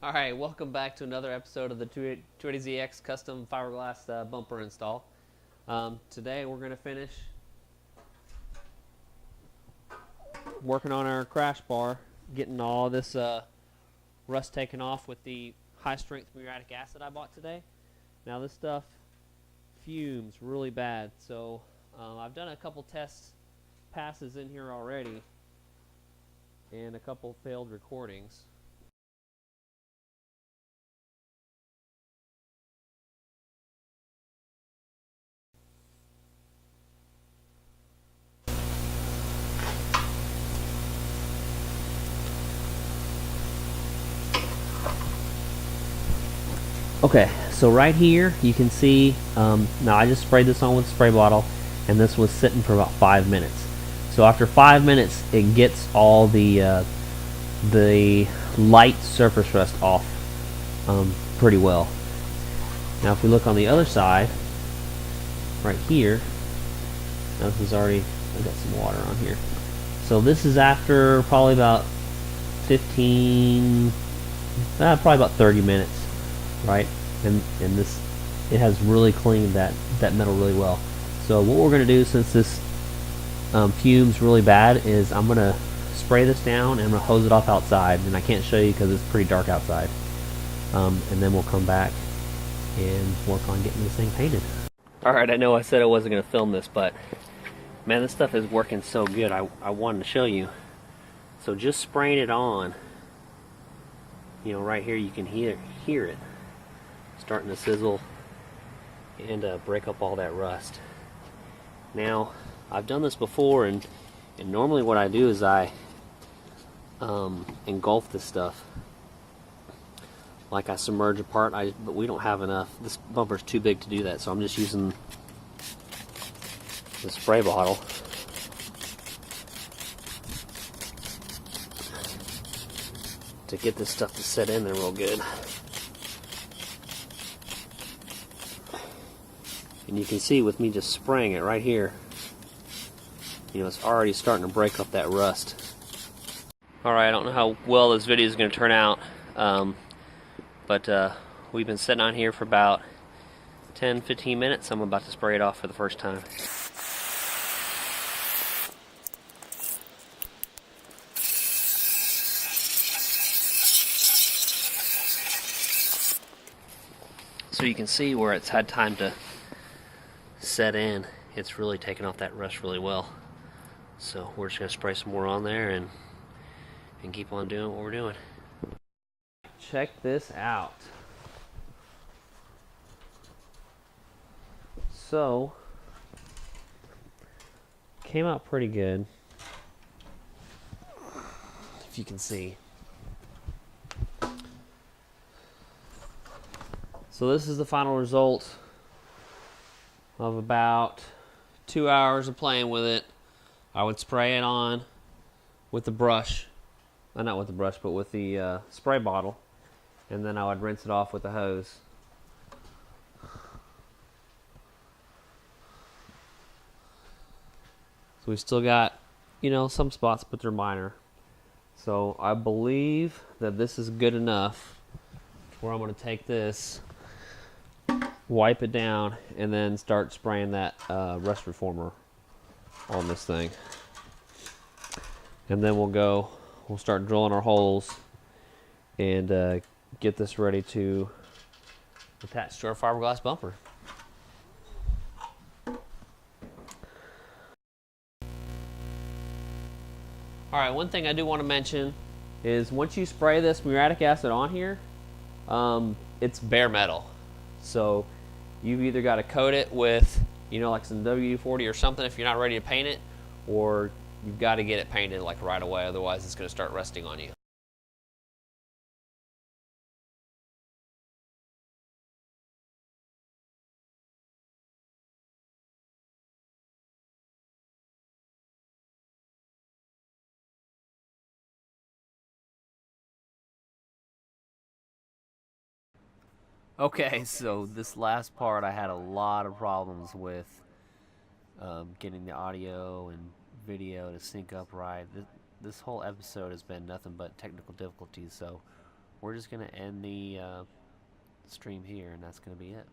Alright, welcome back to another episode of the 280ZX custom fiberglass bumper install. Today we're going to finish working on our crash bar, getting all this rust taken off with the high strength muriatic acid I bought today. Now this stuff fumes really bad, so I've done a couple test passes in here already and a couple failed recordings. Okay, so right here you can see, now I just sprayed this on with a spray bottle, and this was sitting for about 5 minutes. So after 5 minutes, it gets all the light surface rust off pretty well. Now if we look on the other side, right here, now this is already, I got some water on here. So this is after probably about 15, probably about 30 minutes. Right, and this, it has really cleaned that metal really well. So what we're going to do, since this fumes really bad, is I'm going to spray this down and I'm going to hose it off outside, and I can't show you because it's pretty dark outside, and then we'll come back and work on getting this thing painted. Alright, I know I said I wasn't going to film this, but man, this stuff is working so good. I wanted to show you. So just spraying it on, you know, right here you can hear it starting to sizzle and break up all that rust. Now, I've done this before, and normally what I do is I engulf this stuff. Like I submerge a part, but we don't have enough. This bumper's too big to do that, so I'm just using the spray bottle. To get this stuff to set in there real good. And you can see with me just spraying it right here, you know, it's already starting to break up that rust. Alright, I don't know how well this video is going to turn out, but we've been sitting on here for about 10-15 minutes. I'm about to spray it off for the first time. So you can see where it's had time to set in, it's really taken off that rust really well. So we're just going to spray some more on there and keep on doing what we're doing. Check this out. So, came out pretty good, if you can see. So this is the final result of about 2 hours of playing with it. I would spray it on with the brush, not with the brush, but with the spray bottle, and then I would rinse it off with the hose. So we still got, you know, some spots, but they're minor. So I believe that this is good enough where I'm going to take this, wipe it down, and then start spraying that rust reformer on this thing. And then we'll start drilling our holes and get this ready to attach to our fiberglass bumper. Alright, one thing I do want to mention is once you spray this muriatic acid on here, it's bare metal. So you've either got to coat it with, you know, like some WD-40 or something if you're not ready to paint it, or you've got to get it painted like right away, otherwise it's going to start rusting on you. Okay, so this last part I had a lot of problems with getting the audio and video to sync up right. This whole episode has been nothing but technical difficulties, so we're just going to end the stream here, and that's going to be it.